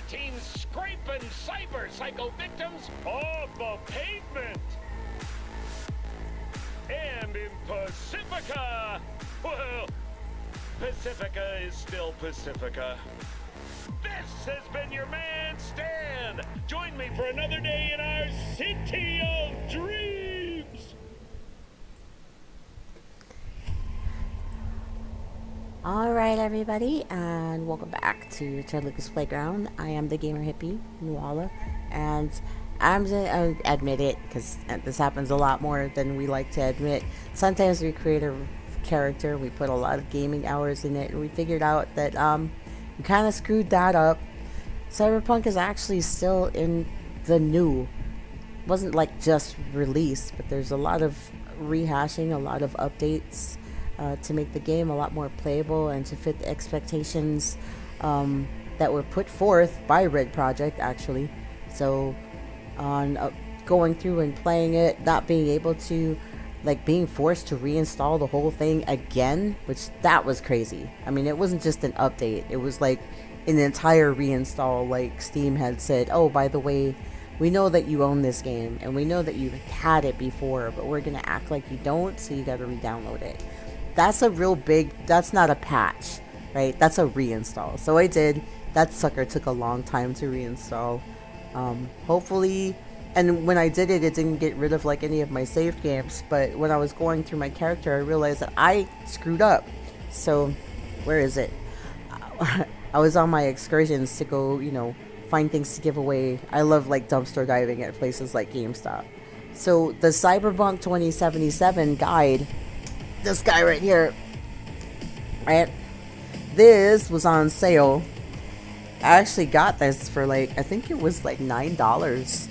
team's scraping cyber psycho victims off the pavement. And in Pacifica, well, Pacifica is still Pacifica. This has been your man, Stan. Join me for another day in our city of dreams. Alright everybody, and welcome back to Tirluka's Playground. I am the gamer hippie, Nuala, and I'm gonna admit it, because this happens a lot more than we like to admit. Sometimes we create a character, we put a lot of gaming hours in it, and we figured out that we kind of screwed that up. Cyberpunk is actually still in the new. It wasn't like just released, but there's a lot of rehashing, a lot of updates to make the game a lot more playable and to fit the expectations that were put forth by Red Project, actually. So on going through and playing it, not being able to, like, being forced to reinstall the whole thing again, which that was crazy. I mean, it wasn't just an update, it was like an entire reinstall. Like, Steam had said, oh, by the way, we know that you own this game and we know that you've had it before, but we're gonna act like you don't, so you gotta re-download it. That's a real big, that's not a patch, right? That's a reinstall. So I did. That sucker took a long time to reinstall. Hopefully, and when I did it, it didn't get rid of like any of my saved games, but when I was going through my character, I realized that I screwed up. So where is it? I was on my excursions to go, you know, find things to give away. I love like dumpster diving at places like GameStop. So the Cyberpunk 2077 guide, this guy right here, right? This was on sale. I actually got this for like, I think it was like $9.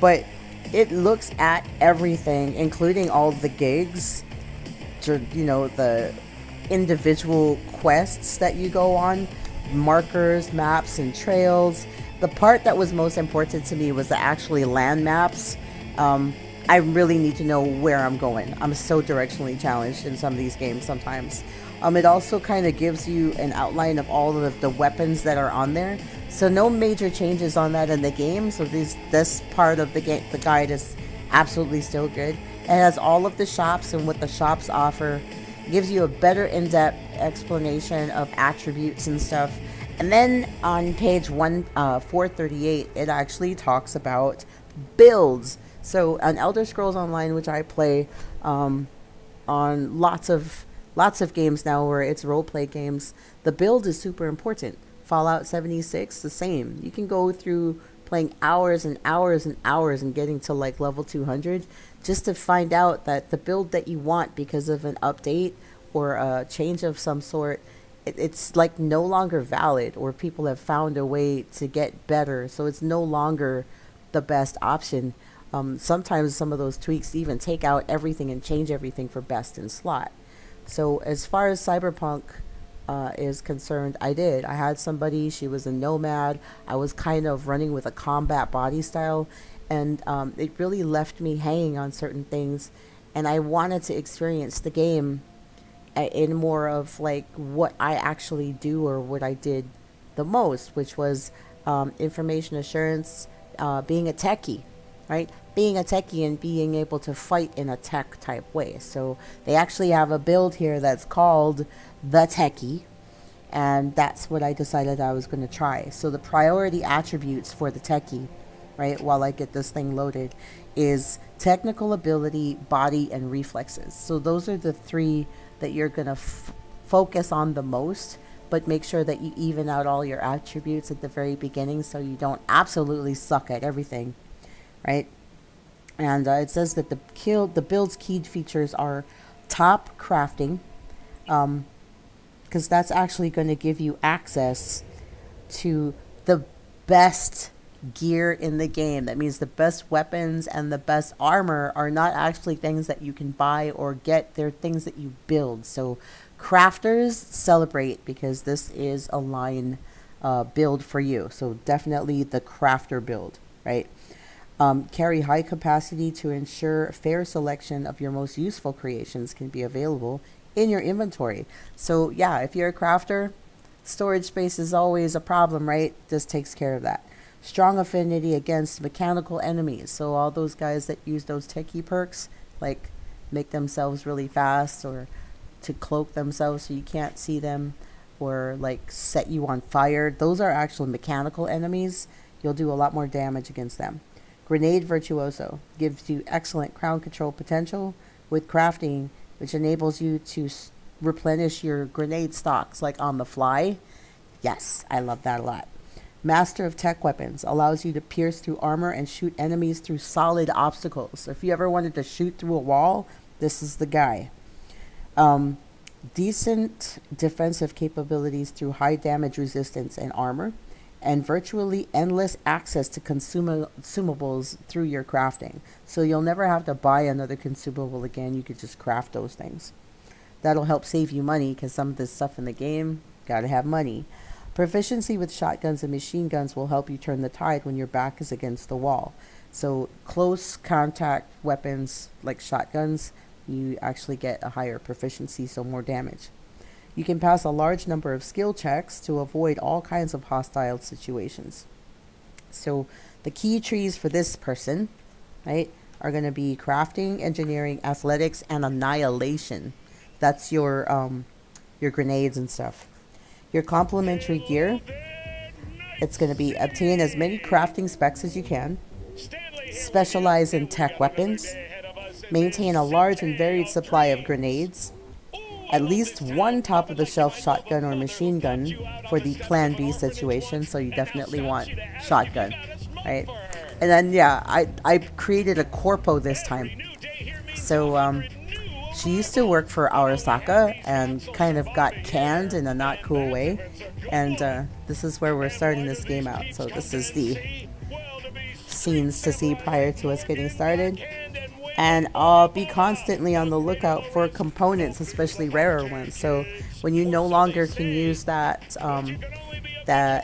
But it looks at everything, including all the gigs, you know, the individual quests that you go on, markers, maps, and trails. The part that was most important to me was the actually land maps. I really need to know where I'm going. I'm so directionally challenged in some of these games sometimes. It also kind of gives you an outline of all of the weapons that are on there. So no major changes on that in the game. So this part of the guide is absolutely still good. It has all of the shops and what the shops offer. It gives you a better in-depth explanation of attributes and stuff. And then on page 438, it actually talks about builds. So on Elder Scrolls Online, which I play on lots of games now where it's roleplay games, the build is super important. Fallout 76, the same. You can go through playing hours and hours and hours and getting to like level 200 just to find out that the build that you want because of an update or a change of some sort, it's like no longer valid, or people have found a way to get better, so it's no longer the best option. Sometimes some of those tweaks even take out everything and change everything for best in slot. So as far as Cyberpunk is concerned, I had somebody, she was a nomad. I was kind of running with a combat body style, and it really left me hanging on certain things, and I wanted to experience the game in more of like what I actually do, or what I did the most, which was information assurance, being a techie, right? Being a techie and being able to fight in a tech type way. So they actually have a build here that's called the Techie, and that's what I decided I was going to try. So the priority attributes for the Techie, right, while I get this thing loaded, is technical ability, body, and reflexes. So those are the three that you're going to focus on the most, but make sure that you even out all your attributes at the very beginning so you don't absolutely suck at everything, right? And it says that the build's keyed features are top crafting, because that's actually going to give you access to the best gear in the game. That means the best weapons and the best armor are not actually things that you can buy or get. They're things that you build. So crafters, celebrate, because this is a line build for you. So definitely the crafter build, right? Carry high capacity to ensure fair selection of your most useful creations can be available in your inventory. So yeah, if you're a crafter, Storage space is always a problem, right? This takes care of that. Strong affinity against mechanical enemies. So all those guys that use those techie perks, like make themselves really fast or to cloak themselves so you can't see them, or like set you on fire, those are actual mechanical enemies. You'll do a lot more damage against them. Grenade Virtuoso gives you excellent crowd control potential with crafting, which enables you to replenish your grenade stocks like on the fly. Yes, I love that a lot. Master of Tech Weapons allows you to pierce through armor and shoot enemies through solid obstacles. So if you ever wanted to shoot through a wall, this is the guy. Decent defensive capabilities through high damage resistance and armor, and virtually endless access to consumables through your crafting. So you'll never have to buy another consumable again. You could just craft those things. That'll help save you money because some of this stuff in the game, gotta have money. Proficiency with shotguns and machine guns will help you turn the tide when your back is against the wall. So close contact weapons like shotguns, you actually get a higher proficiency, so more damage. You can pass a large number of skill checks to avoid all kinds of hostile situations. So the key trees for this person, right, are going to be crafting, engineering, athletics, and annihilation. That's your grenades and stuff. Your complementary gear, it's going to be obtain as many crafting specs as you can, specialize in tech weapons, maintain a large and varied supply of grenades, at least one top-of-the-shelf shotgun or machine gun for the Plan B situation, so you definitely want shotgun, right? And then, yeah, I created a corpo this time. So, she used to work for Arasaka and kind of got canned in a not cool way. And this is where we're starting this game out. So this is the scenes to see prior to us getting started. And I'll be constantly on the lookout for components, especially rarer ones. So when you no longer can use that, the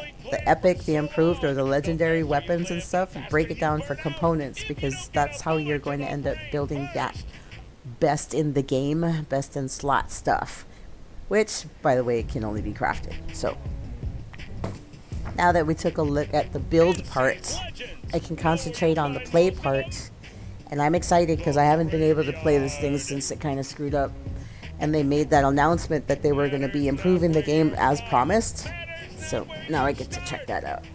epic, the improved, or the legendary weapons and stuff, break it down for components, because that's how you're going to end up building that best in the game, best in slot stuff, which, by the way, can only be crafted. So now that we took a look at the build part, I can concentrate on the play part. And I'm excited because I haven't been able to play this thing since it kind of screwed up. And they made that announcement that they were going to be improving the game as promised. So now I get to check that out.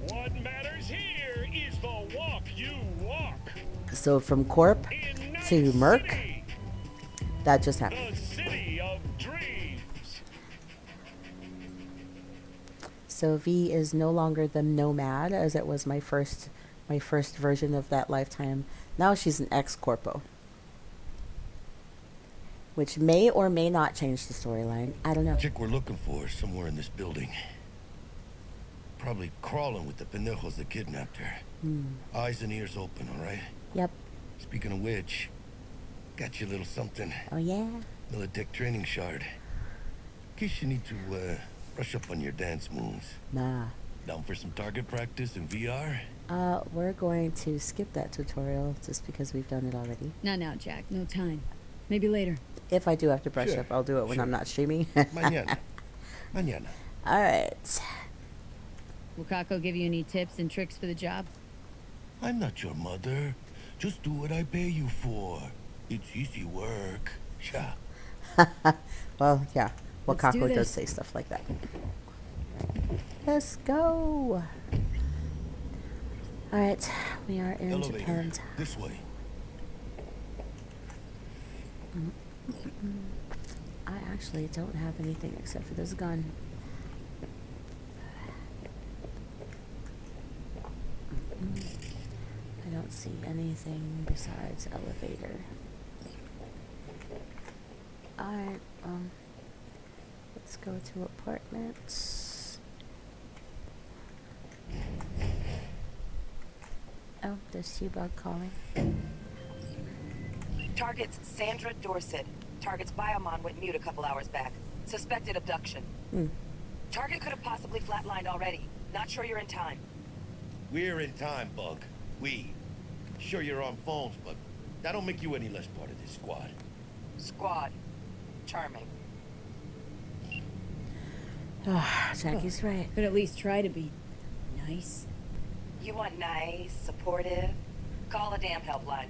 What matters here is the walk you walk. So from Corp to Merc, that just happened. The city of dreams. So V is no longer the Nomad as it was my first version of that lifetime. Now she's an ex-corpo, which may or may not change the storyline. I don't know. Chick we're looking for is somewhere in this building. Probably crawling with the pendejos that kidnapped her. Eyes and ears open, all right? Yep. Speaking of which, got you a little something. Oh, yeah? Militech training shard. In case you need to brush up on your dance moves. Nah. Down for some target practice in VR? We're going to skip that tutorial just because we've done it already. Not now, Jack. No time. Maybe later. If I do have to brush Sure, up, I'll do it when sure. I'm not streaming. Mañana. Mañana. All right. Will Kako give you any tips and tricks for the job? I'm not your mother. Just do what I pay you for. It's easy work. Yeah. Well, yeah. Let's Wakako do does this. say stuff like that. Let's go. All right. We are in Elevator. Japan. This way. I actually don't have anything except for this gun. I don't see anything besides elevator. Alright, let's go to apartments. Oh, there's T-Bug calling. Target's Sandra Dorset. Target's biomon went mute a couple hours back. Suspected abduction. Target could have possibly flatlined already. Not sure you're in time. We're in time, Bug. We. Sure you're on phones, but that don't make you any less part of this squad. Squad. Charming. Jackie's right. Could at least try to be nice. You want nice, supportive? Call a damn helpline.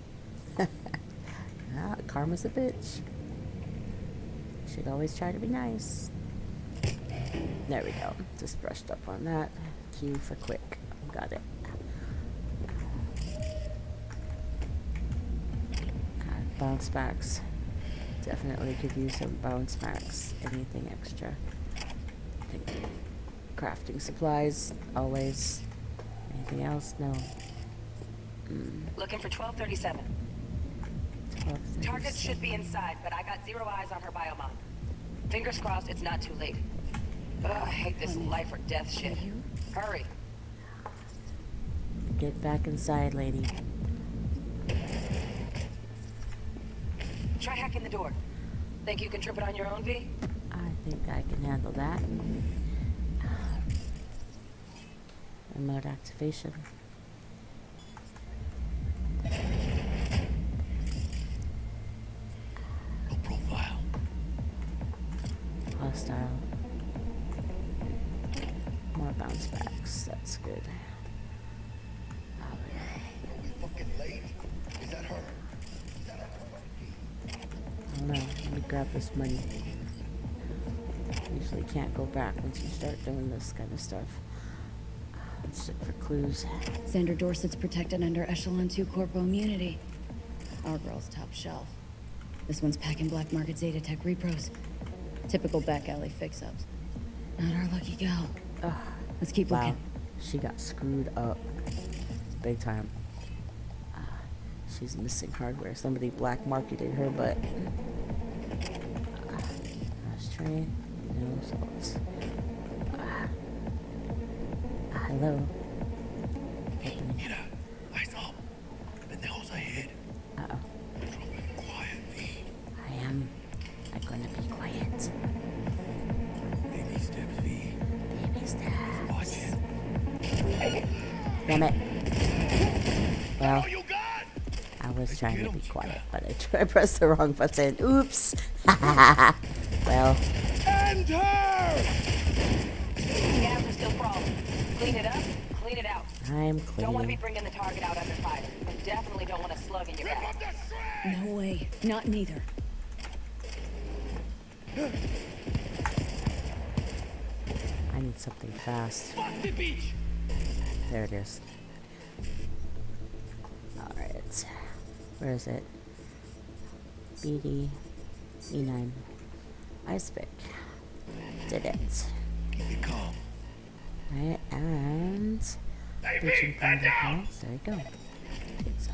Karma's a bitch. Should always try to be nice. There we go. Just brushed up on that. Q for quick. Got it. Bounce backs. Definitely could use some bounce backs. Anything extra. I think crafting supplies, always. Anything else? No. Looking for 1237. 12:37. Target should be inside, but I got 0 eyes on her biomon. Fingers crossed it's not too late. Ugh, I hate this life or death shit. Hurry. Get back inside, lady. Try hacking the door. Think you can trip it on your own, V? I think I can handle that. Remote activation. No profile. Hostile. More bounce backs. That's good. Are we fucking late? Is that her? I don't know. Let me grab this money. Usually can't go back once you start doing this kind of stuff. Let's look for clues. Xander Dorset's protected under Echelon 2 Corpo immunity. Our girl's top shelf. This one's packing black market Zeta Tech repros. Typical back alley fix-ups. Not our lucky gal. Let's keep Wow. looking. She got screwed up. Big time. She's missing hardware. Somebody black marketed her, but ashtray, no results. Hello. Mira, I saw. Pendejos ahead. Uh-oh. Quiet, V. I'm gonna be quiet. Baby steps, V. Baby steps. Watch it. Damn it. Well, Oh, you got? I was trying Get to 'em, be chica. quiet, but I pressed the wrong button. Oops. Well, And her! Gas are still crawling. Clean it up, clean it out. I'm Don't want to be cleaning. bringing the target out under fire. And definitely don't want a slug in your Rip back. up the shred! No way. Not neither. I need something fast. Fuck the beach! There it is. Alright. Where is it? BD E9. Ice pick. Did it. Keep it calm. Right, and reaching for the house. There you go. So,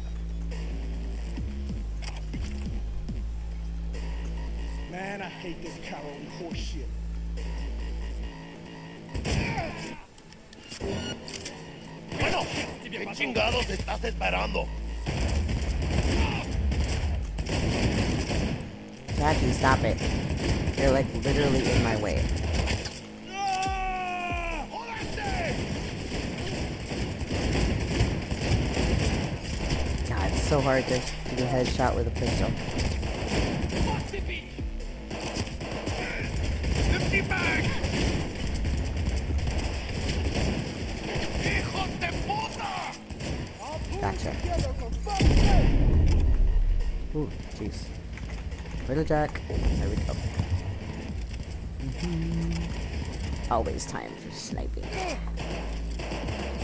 Man, I hate this Carol and horse shit. Bueno, ¿qué chingados estás esperando? Jackie, stop it. You're like literally in my way. God, it's so hard to do a headshot with a pistol. Empty bag! Hijos de puta! Gotcha. Ooh, jeez. Little Jack. There we go. Always time for sniping.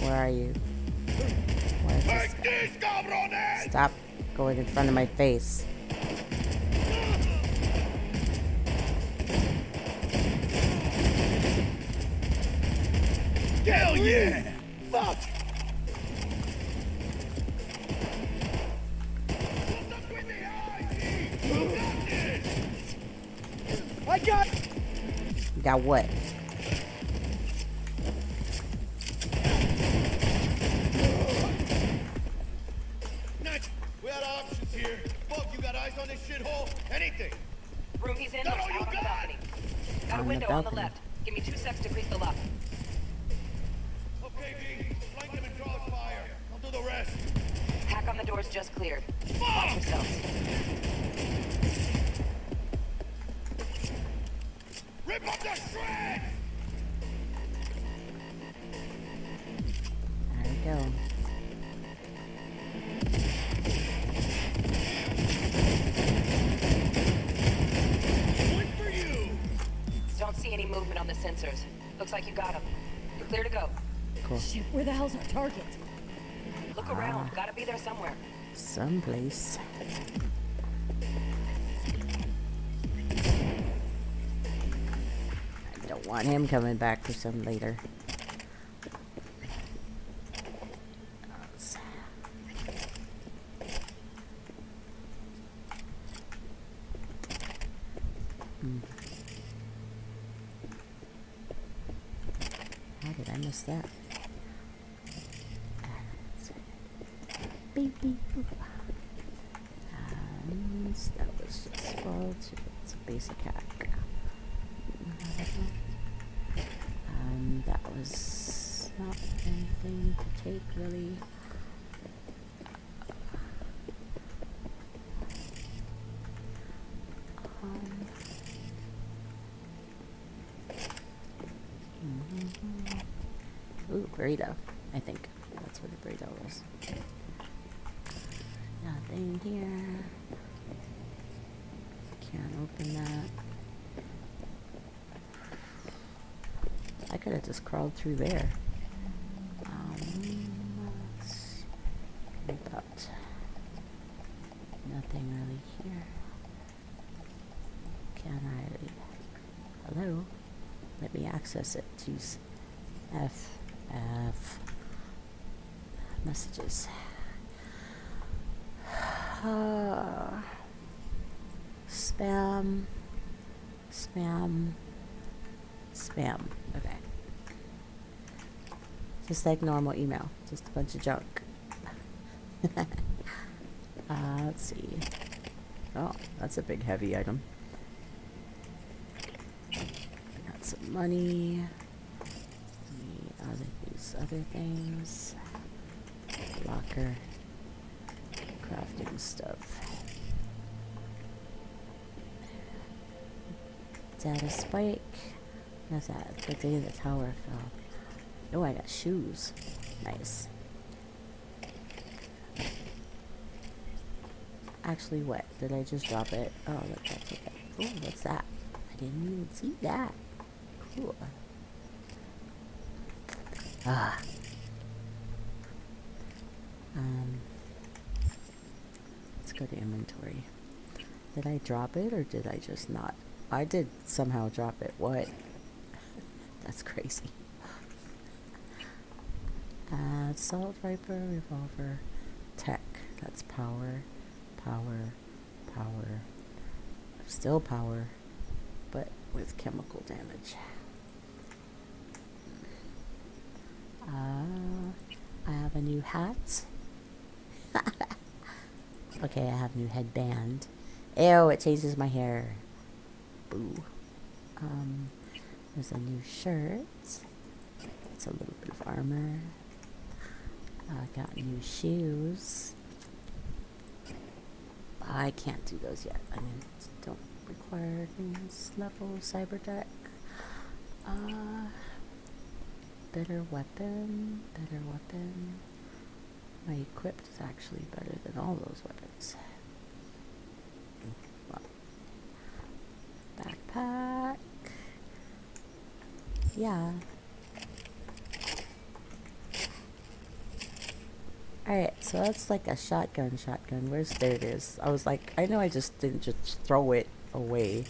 Where are you? Where is this Like guy? this, cabrones! Stop going in front of my face. Hell yeah! Fuck! I got You got what? Nice. We had options here. Fuck, you got eyes on this shithole? Anything. Room he's in That looks all you out on the got? balcony. Got a On the window on the balcony. left. Give me 2 seconds to grease the lock. Okay, V. Flank him and draw his fire. I'll do the rest. Hack on the doors just cleared. Watch yourselves. Rip up the shred! go. One for you. Don't see any movement on the sensors. Looks like you got him. You're clear to go. Cool. Shit, where the hell's our target? Look around. Gotta be there somewhere. Someplace. I don't want him coming back for some later. How did I miss that? Beep, beep, boop. And that was just scroll to it's a basic hack. That was not anything to take really. Ooh, burrito. I think that's what a burrito was. Nothing here. Can't open that. I could have just crawled through there. Let's about nothing really here. Can I? Hello? Let me access it. Jeez. F messages. Spam. Okay. Just like normal email. Just a bunch of junk. Let's see. Oh, that's a big heavy item. Got some money. These other things. Locker. Crafting stuff. Data spike. What's that? The day the tower fell. Oh, I got shoes. Nice. Actually, what? Did I just drop it? Oh, look, that's okay. Oh, what's that? I didn't even see that. Cool. Let's go to inventory. Did I drop it or did I just not? I did somehow drop it. What? That's crazy. Assault rifle, revolver, tech. That's power. Still power, but with chemical damage. I have a new hat. Okay, I have a new headband. Ew, it changes my hair. Boo. There's a new shirt. It's a little bit of armor. Got new shoes. I can't do those yet. I mean, don't require this level of cyber deck. Better weapon. My equipped is actually better than all those weapons. Well, backpack. Yeah. Alright, so that's like a shotgun. There it is. I was like, I know I just didn't just throw it away.